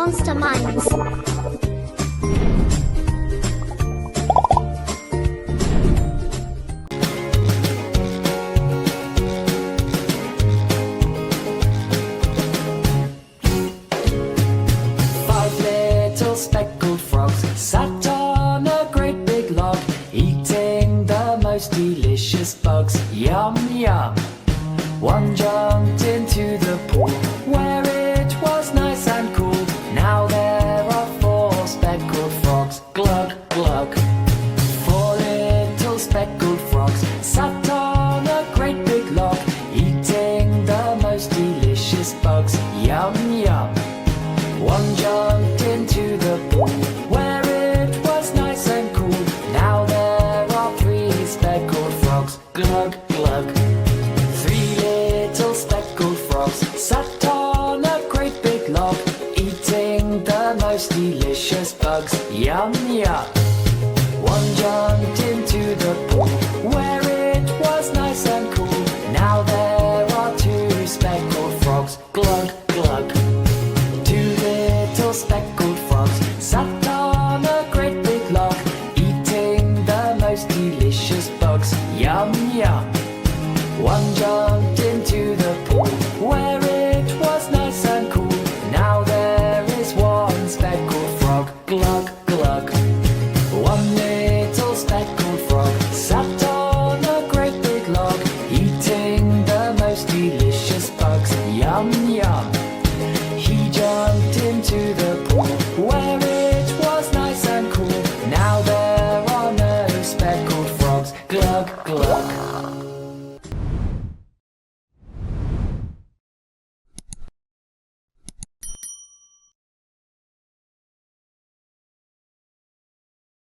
monster minds. Five little speckled frogs sat on a great big log, eating the most delicious bugs. Yum, yum. One jumped into the pool where it was nice and cool. Now there are four speckled frogs. Glug, glug. Four little speckled frogs sat on a great big log, eating the most delicious bugs. Yum, yum. One jumped into the pool where it was nice and cool. Now there are three speckled frogs. Glug, glug. Three little speckled frogs sat on a great big log, eating the most delicious bugs. Yum, yum. One jumped into the pool where it was nice and cool. Now there are two speckled frogs. Glug, glug. Two little speckled